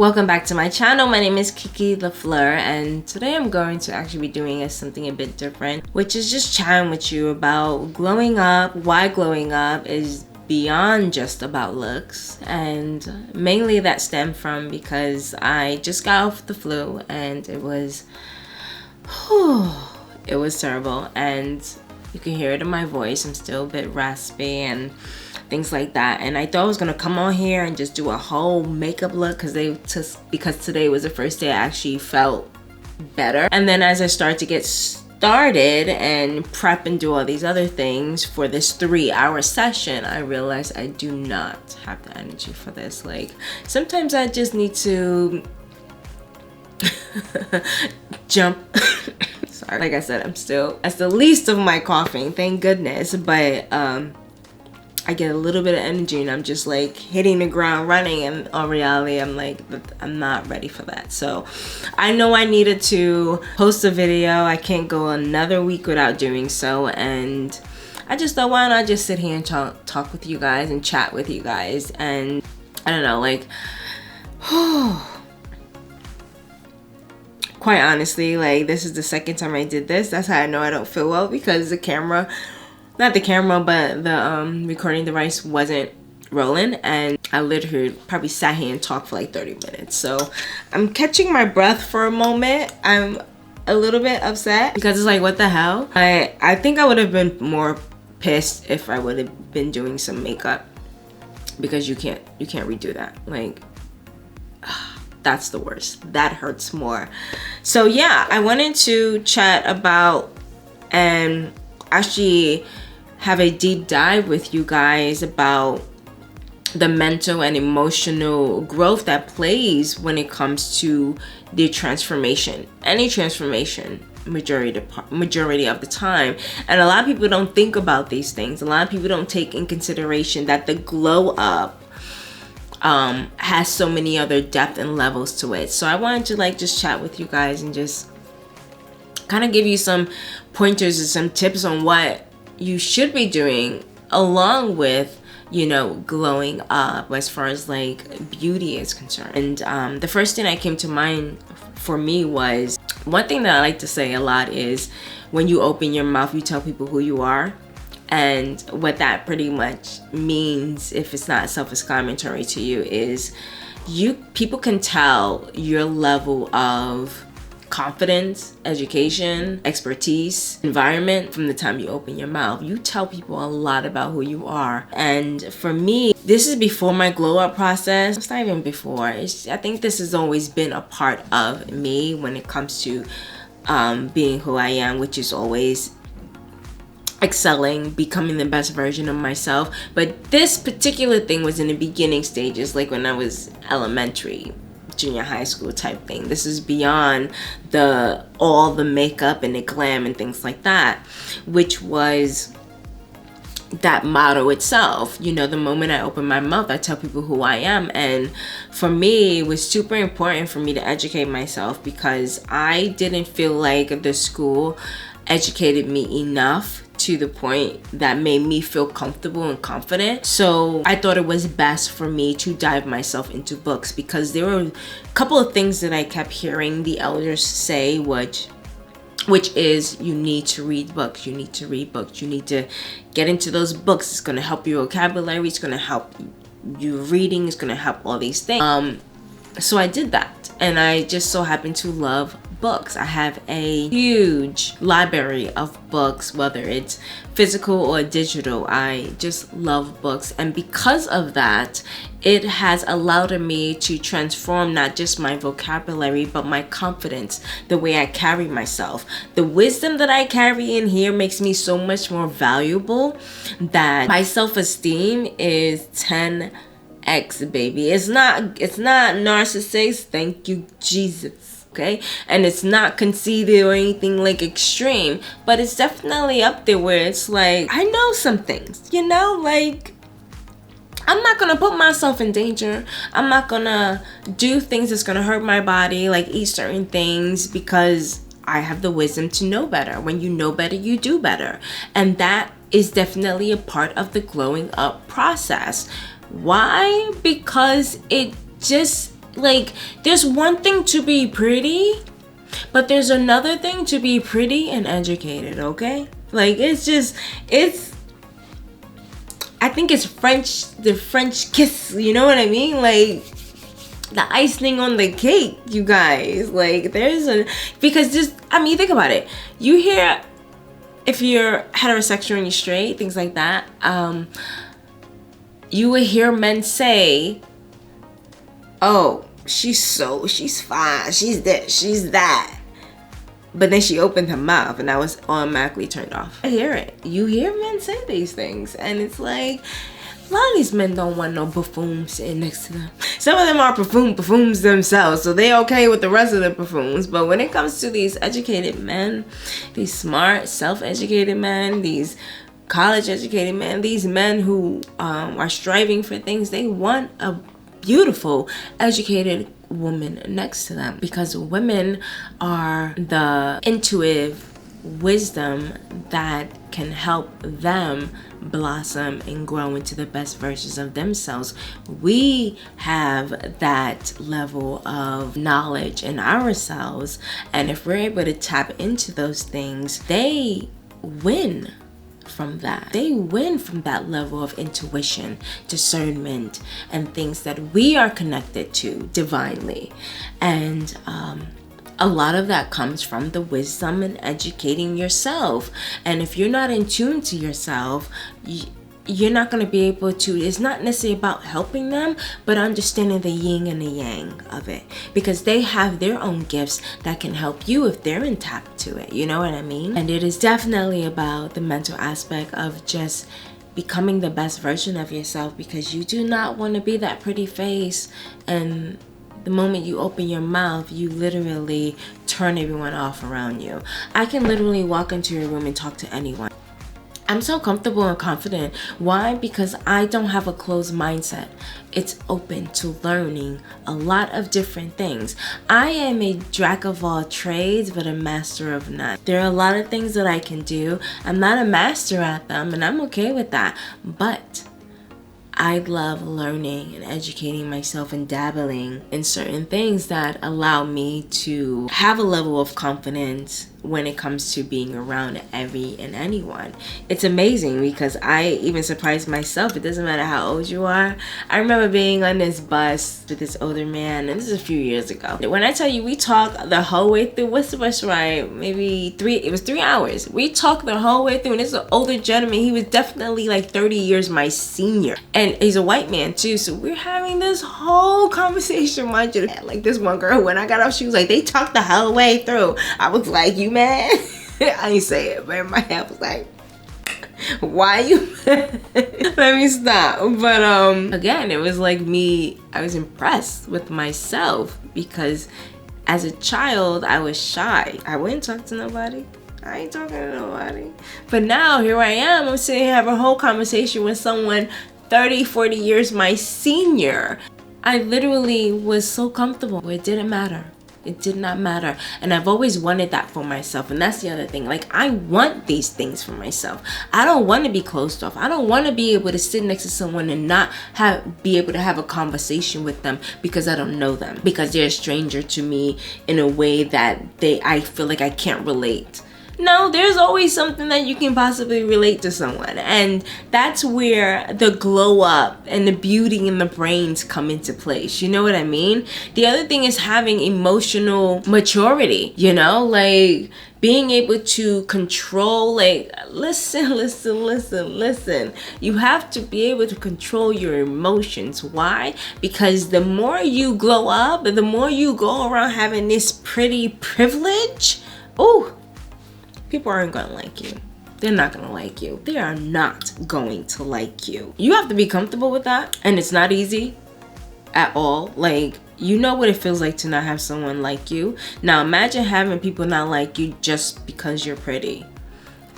Welcome back to my channel. My name is Kiki LaFleur, and today I'm going to actually be doing something a bit different, which is just chatting with you about glowing up, why glowing up is beyond just about looks, and mainly that stemmed from because I just got off the flu and it was terrible, and you can hear it in my voice. I'm still a bit raspy and things like that, and I thought I was gonna come on here and just do a whole makeup look because today was the first day I actually felt better. And then as I start to get started and prep and do all these other things for this 3-hour session, I realized I do not have the energy for this. Like, sometimes I just need to jump. Sorry, like I said, that's the least of my coughing, thank goodness, but I get a little bit of energy and I'm just like hitting the ground running, and in reality I'm like, I'm not ready for that. So I know I needed to post a video. I can't go another week without doing so, and I just thought, why not just sit here and talk with you guys and chat with you guys. And I don't know, like, quite honestly, like, this is the second time I did this. That's how I know I don't feel well, because the camera, not the camera, but the recording device wasn't rolling, and I literally probably sat here and talked for like 30 minutes. So I'm catching my breath for a moment. I'm a little bit upset because it's like, what the hell? I think I would have been more pissed if I would have been doing some makeup, because you can't redo that. Like, that's the worst. That hurts more. So yeah, I wanted to chat about and actually have a deep dive with you guys about the mental and emotional growth that plays when it comes to the transformation. Any transformation, majority of the time. And a lot of people don't think about these things. A lot of people don't take in consideration that the glow up has so many other depth and levels to it. So I wanted to like just chat with you guys and just kind of give you some pointers and some tips on what you should be doing along with, you know, glowing up as far as like beauty is concerned. And the first thing that came to mind for me was, one thing that I like to say a lot is, when you open your mouth, you tell people who you are. And what that pretty much means, if it's not self-explanatory to you, is people can tell your level of confidence, education, expertise, environment from the time you open your mouth. You tell people a lot about who you are. And for me, this is before my glow up process. It's not even before. I think this has always been a part of me when it comes to being who I am, which is always excelling, becoming the best version of myself. But this particular thing was in the beginning stages, like when I was elementary, junior high school type thing. This is beyond all the makeup and the glam and things like that, which was that motto itself. You know, the moment I open my mouth, I tell people who I am. And for me, it was super important for me to educate myself, because I didn't feel like the school educated me enough to the point that made me feel comfortable and confident. So I thought it was best for me to dive myself into books, because there were a couple of things that I kept hearing the elders say, which is, you need to read books, you need to read books, you need to get into those books. It's going to help your vocabulary, it's going to help you reading, it's going to help all these things. So I did that, and I just so happened to love books. I have a huge library of books, whether it's physical or digital. I just love books, and because of that, it has allowed me to transform not just my vocabulary, but my confidence, the way I carry myself. The wisdom that I carry in here makes me so much more valuable, that my self-esteem is 10x, baby. It's not narcissist, thank you Jesus. Okay, and it's not conceited or anything like extreme, but it's definitely up there where it's like, I know some things, you know, like, I'm not gonna put myself in danger. I'm not gonna do things that's gonna hurt my body, like eat certain things, because I have the wisdom to know better. When you know better, you do better. And that is definitely a part of the glowing up process. Why? Because it just like, there's one thing to be pretty, but there's another thing to be pretty and educated, okay? Like, I think it's the French kiss, you know what I mean? Like, the icing on the cake, you guys. Like, because just, I mean, think about it. You hear, if you're heterosexual and you're straight, things like that, you would hear men say, oh, she's fine, she's this, she's that. But then she opened her mouth and I was automatically turned off. I hear it. You hear men say these things, and it's like, a lot of these men don't want no buffoons sitting next to them. Some of them are buffoons themselves, so they okay with the rest of the buffoons. But when it comes to these educated men, these smart, self-educated men, these college-educated men, these men who are striving for things, they want a beautiful, educated woman next to them, because women are the intuitive wisdom that can help them blossom and grow into the best versions of themselves. We have that level of knowledge in ourselves, and if we're able to tap into those things, they win from that. They win from that level of intuition, discernment, and things that we are connected to divinely. And a lot of that comes from the wisdom and educating yourself. And if you're not in tune to yourself, you're not going to be able to, it's not necessarily about helping them, but understanding the yin and the yang of it, because they have their own gifts that can help you if they're in tap to it, you know what I mean? And it is definitely about the mental aspect of just becoming the best version of yourself, because you do not want to be that pretty face, and the moment you open your mouth, you literally turn everyone off around you. I can literally walk into your room and talk to anyone. I'm so comfortable and confident. Why? Because I don't have a closed mindset. It's open to learning a lot of different things. I am a jack of all trades, but a master of none. There are a lot of things that I can do. I'm not a master at them, and I'm okay with that. But I love learning and educating myself and dabbling in certain things that allow me to have a level of confidence when it comes to being around every and anyone. It's amazing because I even surprised myself. It doesn't matter how old you are. I remember being on this bus with this older man, and this is a few years ago. When I tell you we talked the whole way through, what's the bus ride? Maybe it was 3 hours. We talked the whole way through, and this is an older gentleman. He was definitely like 30 years my senior, and he's a white man too. So we're having this whole conversation, mind you. Like this one girl, when I got off, she was like, they talked the whole way through. I was like, you mad? I ain't say it, but in my head was like, why you let me stop. But again, it was like me, I was impressed with myself, because as a child I was shy. I wouldn't talk to nobody. I ain't talking to nobody. But now here I am, I'm sitting here having a whole conversation with someone 30, 40 years my senior. I literally was so comfortable. It didn't matter. It did not matter. And I've always wanted that for myself. And that's the other thing. Like, I want these things for myself. I don't want to be closed off. I don't want to be able to sit next to someone and not be able to have a conversation with them because I don't know them, because they're a stranger to me in a way that I feel like I can't relate. No, there's always something that you can possibly relate to someone, and that's where the glow up and the beauty in the brains come into place. You know what I mean? The other thing is having emotional maturity, you know, like being able to control, like, listen. You have to be able to control your emotions. Why? Because the more you glow up, the more you go around having this pretty privilege, ooh, people aren't gonna like you. They're not gonna like you. They are not going to like you. You have to be comfortable with that, and it's not easy at all. Like, you know what it feels like to not have someone like you. Now imagine having people not like you just because you're pretty.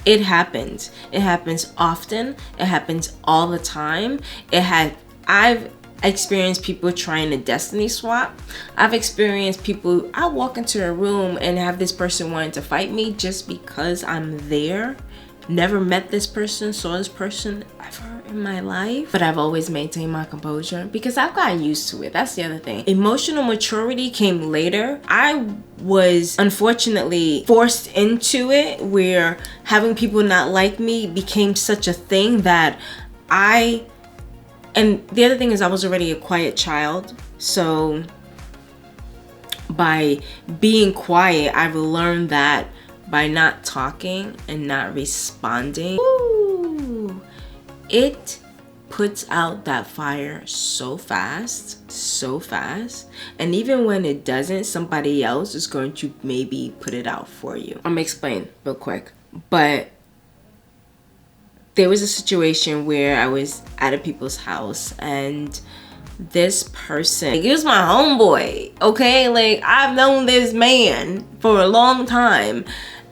It happens. It happens often. It happens all the time. I've experienced people trying to destiny swap. I've experienced people, I walk into a room and have this person wanting to fight me just because I'm there. Never met this person, saw this person ever in my life, but I've always maintained my composure because I've gotten used to it. That's the other thing. Emotional maturity came later. I was unfortunately forced into it where having people not like me became such a thing that and the other thing is I was already a quiet child. So by being quiet, I've learned that by not talking and not responding, it puts out that fire so fast. And even when it doesn't, somebody else is going to maybe put it out for you. I'm gonna explain real quick. But there was a situation where I was at a people's house and this person, he was my homeboy, okay? Like, I've known this man for a long time,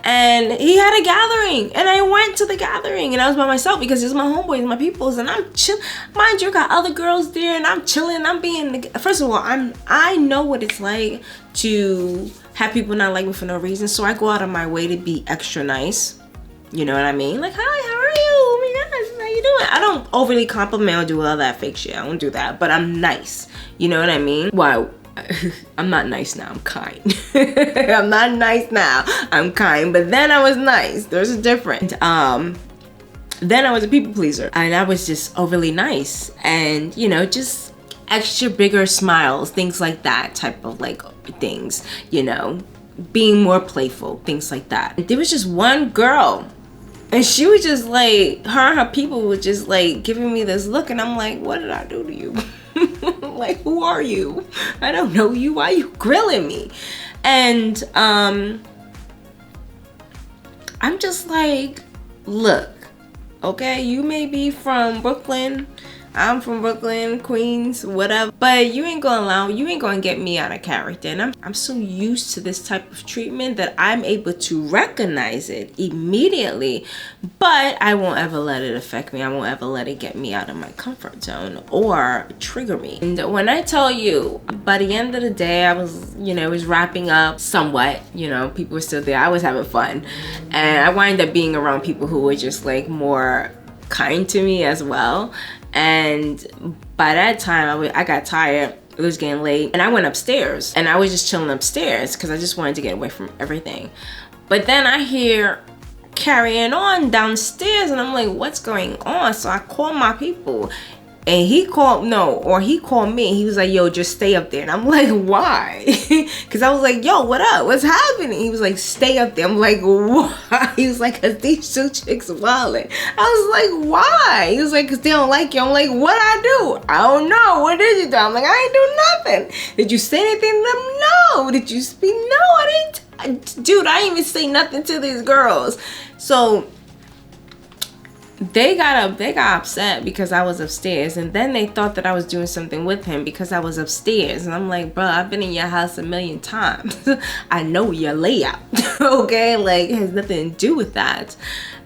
and he had a gathering, and I went to the gathering, and I was by myself because it's my homeboys, my peoples, and I'm chill. Mind you, got other girls there, and I'm chilling. I'm being, first of all, I know what it's like to have people not like me for no reason, so I go out of my way to be extra nice. You know what I mean? Like, hi, how are you? Oh my gosh, how you doing? I don't overly compliment or do all that fake shit. I don't do that, but I'm nice. You know what I mean? Wow. I'm not nice now, I'm kind. I'm not nice now, I'm kind. But then I was nice. There's a difference. Then I was a people pleaser. And I was just overly nice. And, you know, just extra bigger smiles, things like that type of like things, you know. Being more playful, things like that. There was just one girl. And she was just like, her and her people were just like giving me this look. And I'm like, what did I do to you? Like, who are you? I don't know you. Why are you grilling me? And I'm just like, look, okay, you may be from Brooklyn. I'm from Brooklyn, Queens, whatever. But you ain't gonna get me out of character. And I'm so used to this type of treatment that I'm able to recognize it immediately. But I won't ever let it affect me. I won't ever let it get me out of my comfort zone or trigger me. And when I tell you, by the end of the day, I was, you know, it was wrapping up somewhat. You know, people were still there. I was having fun. And I wind up being around people who were just like more kind to me as well. And by that time, I got tired. It was getting late, and I went upstairs, and I was just chilling upstairs because I just wanted to get away from everything. But then I hear carrying on downstairs, and I'm like, what's going on? So I called my people, and he called me. He was like, yo, just stay up there. And I'm like, why? Because I was like, yo, what up? What's happening? He was like, stay up there. I'm like, why? He was like, because these two chicks wilding. I was like, why? He was like, because they don't like you. I'm like, what I do? I don't know. What did you do? I'm like, I ain't do nothing. Did you say anything to them? No. Did you speak? No, I didn't. Dude, I didn't even say nothing to these girls. So they got upset because I was upstairs, and then they thought that I was doing something with him because I was upstairs. And I'm like, bro, I've been in your house a million times. I know your layout. Okay, like, it has nothing to do with that.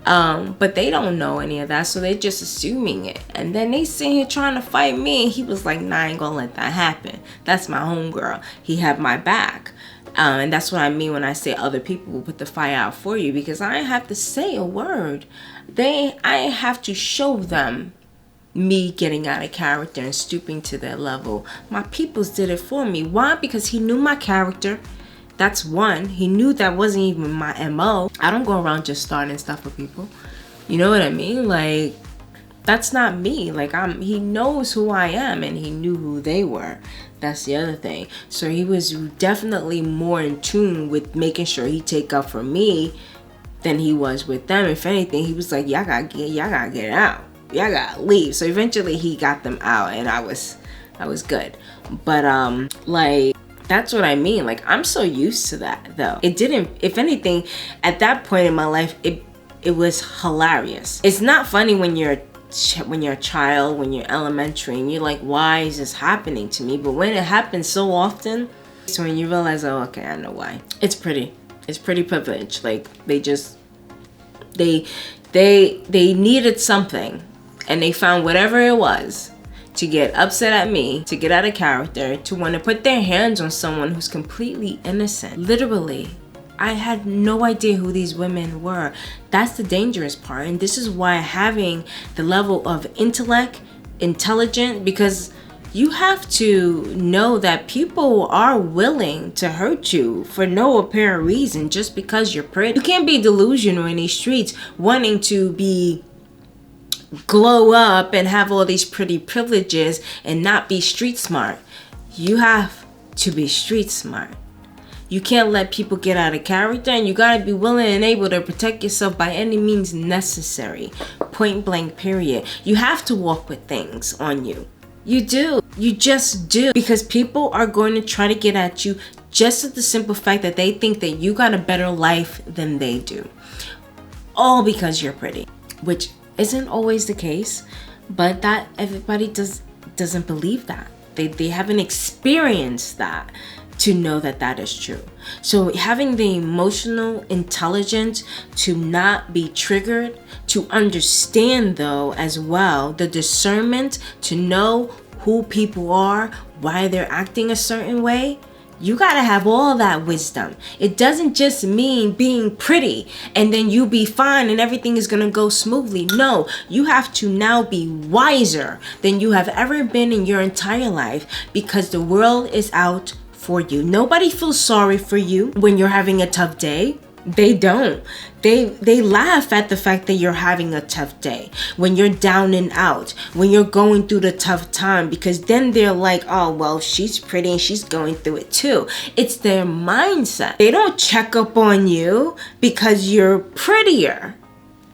But they don't know any of that, so they're just assuming it. And then they sit here trying to fight me, and he was like, nah, I ain't gonna let that happen. That's my homegirl. He had my back. And that's what I mean when I say other people will put the fire out for you, because I didn't have to say a word. I have to show them me getting out of character and stooping to their level. My peoples did it for me. Why? Because he knew my character. That's one. He knew that wasn't even my MO. I don't go around just starting stuff with people. You know what I mean? Like, that's not me. Like, he knows who I am, and he knew who they were. That's the other thing. So he was definitely more in tune with making sure he take up for me than he was with them. If anything, he was like, y'all gotta get out. Y'all gotta leave. So eventually he got them out, and I was good. But like, that's what I mean. Like, I'm so used to that though. It didn't, if anything, at that point in my life, it was hilarious. It's not funny when you're a child, when you're elementary, and you're like, why is this happening to me? But when it happens so often, so when you realize, oh, okay, I know why. It's pretty privileged. Like, they needed something, and they found whatever it was to get upset at me, to get out of character, to want to put their hands on someone who's completely innocent. Literally I had no idea who these women were. That's the dangerous part. And this is why having the level of intelligent, because you have to know that people are willing to hurt you for no apparent reason just because you're pretty. You can't be delusional in these streets wanting to glow up and have all these pretty privileges and not be street smart. You have to be street smart. You can't let people get out of character, and you gotta be willing and able to protect yourself by any means necessary. Point blank, period. You have to walk with things on you. You do. You just do. Because people are going to try to get at you just at the simple fact that they think that you got a better life than they do. All because you're pretty. Which isn't always the case, but that everybody doesn't believe that. They haven't experienced that to know that that is true. So having the emotional intelligence to not be triggered, to understand though as well, the discernment to know who people are, why they're acting a certain way, you gotta have all that wisdom. It doesn't just mean being pretty and then you be fine and everything is gonna go smoothly. No, you have to now be wiser than you have ever been in your entire life, because the world is out for you. Nobody feels sorry for you when you're having a tough day. They don't. They laugh at the fact that you're having a tough day, when you're down and out, when you're going through the tough time, because then they're like, oh, well, she's pretty and she's going through it too. It's their mindset. They don't check up on you because you're prettier.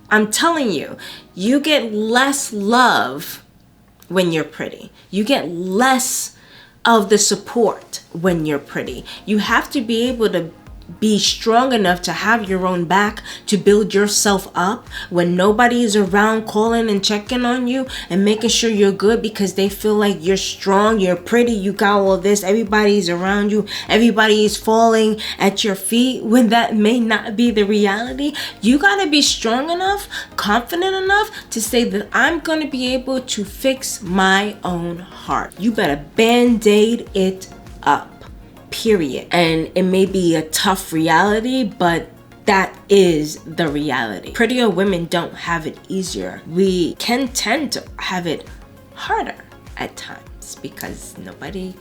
I'm telling you, you get less love when you're pretty. You get less of the support when you're pretty. You have to be able to be strong enough to have your own back, to build yourself up when nobody is around calling and checking on you and making sure you're good, because they feel like you're strong, you're pretty, you got all this, everybody's around you, everybody is falling at your feet, when that may not be the reality. You gotta be strong enough, confident enough to say that I'm gonna be able to fix my own heart. You better band-aid it up. Period. And it may be a tough reality, but that is the reality. Prettier women don't have it easier. We can tend to have it harder at times because nobody's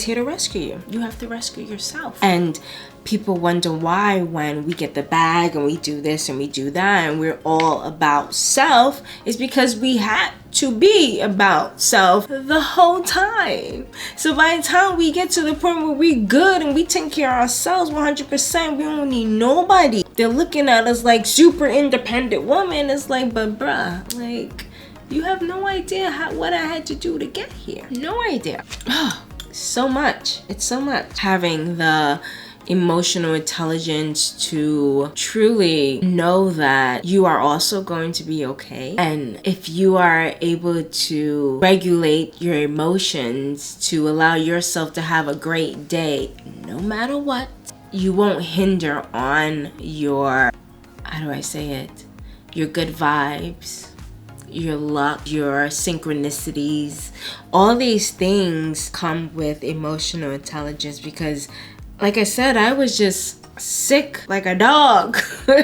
here to rescue you. You have to rescue yourself. And people wonder why when we get the bag and we do this and we do that and we're all about self, is because we had to be about self the whole time. So by the time we get to the point where we good and we take care of ourselves 100%, we don't need nobody. They're looking at us like super independent woman. It's like, but bruh, like, you have no idea what I had to do to get here. No idea. So much. It's so much. Having the emotional intelligence to truly know that you are also going to be okay. And if you are able to regulate your emotions to allow yourself to have a great day, no matter what, you won't hinder on your, how do I say it? Your good vibes, your luck, your synchronicities. All these things come with emotional intelligence, because like I said, I was just sick like a dog for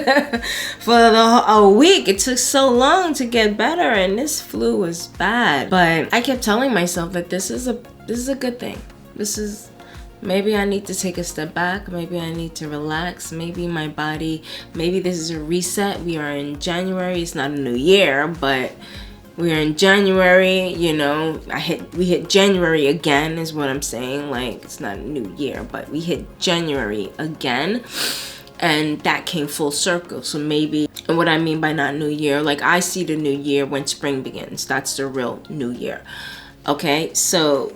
a week. It took so long to get better, and this flu was bad. But I kept telling myself that this is a good thing. Maybe I need to take a step back. Maybe I need to relax. Maybe my body, maybe this is a reset. We are in January. It's not a new year, but we are in January, you know. We hit January again is what I'm saying. Like, it's not a new year, but we hit January again, and that came full circle. So maybe, and what I mean by not new year, like, I see the new year when spring begins. That's the real new year. Okay, so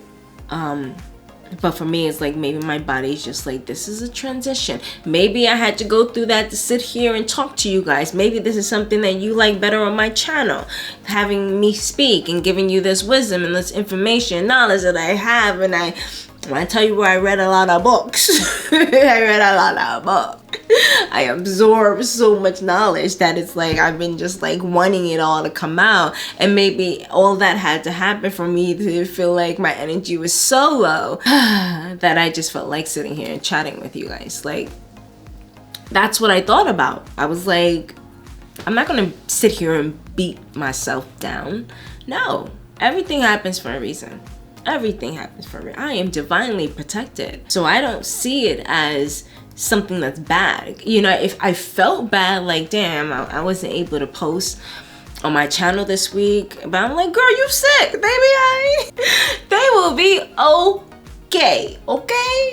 but for me, it's like maybe my body's just like, this is a transition. Maybe I had to go through that to sit here and talk to you guys. Maybe this is something that you like better on my channel, having me speak and giving you this wisdom and this information, knowledge that I have, and I When I tell you where I read a lot of books, I read a lot of books. I absorbed so much knowledge that it's like I've been just like wanting it all to come out, and maybe all that had to happen for me to feel like my energy was so low that I just felt like sitting here and chatting with you guys. Like, that's what I thought about. I was like, I'm not gonna sit here and beat myself down. No, everything happens for a reason. Everything happens for a reason. I am divinely protected, so I don't see it as something that's bad. You know, if I felt bad, like, damn, I wasn't able to post on my channel this week, but I'm like, girl, you sick, baby. They will be okay,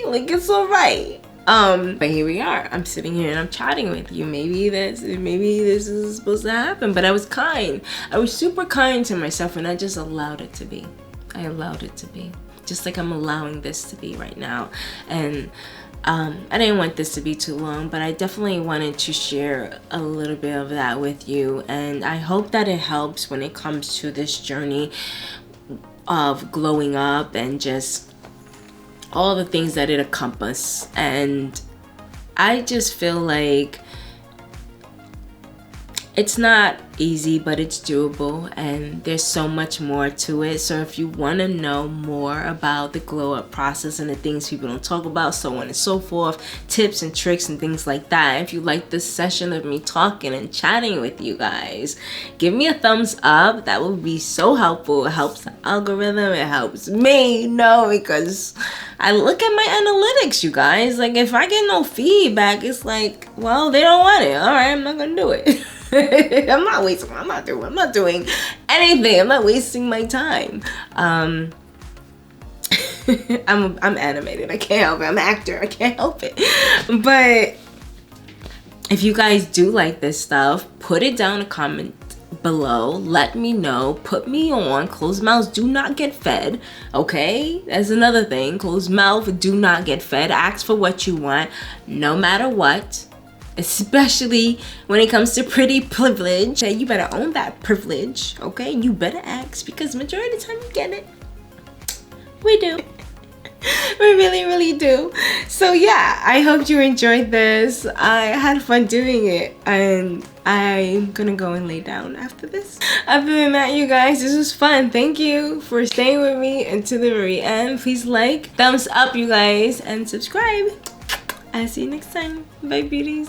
like, it's all right. But here we are. I'm sitting here and I'm chatting with you. Maybe this is supposed to happen, but I was kind. I was super kind to myself, and I just allowed it to be. I allowed it to be, just like I'm allowing this to be right now. And I didn't want this to be too long, but I definitely wanted to share a little bit of that with you, and I hope that it helps when it comes to this journey of glowing up and just all the things that it encompasses. And I just feel like it's not easy, but it's doable, and there's so much more to it. So if you want to know more about the glow up process and the things people don't talk about, so on and so forth, tips and tricks and things like that, if you like this session of me talking and chatting with you guys, give me a thumbs up. That would be so helpful. It helps the algorithm, it helps me, because I look at my analytics, you guys. Like, if I get no feedback, it's like, well, they don't want it. All right, I'm not gonna do it. I'm not doing anything. I'm not wasting my time. I'm animated. I can't help it. I'm an actor. I can't help it. But if you guys do like this stuff, put it down in a comment below. Let me know. Put me on. Closed mouths do not get fed. Okay? That's another thing. Closed mouth do not get fed. Ask for what you want, no matter what. Especially when it comes to pretty privilege. Hey, you better own that privilege, okay? You better ask, because majority of the time you get it. We do. We really do. So yeah, I hope you enjoyed this. I had fun doing it, and I'm gonna go and lay down after this. Other than that, you guys, this was fun. Thank you for staying with me until the very end. Please like, thumbs up, you guys, and subscribe. I'll see you next time. Bye, beauties.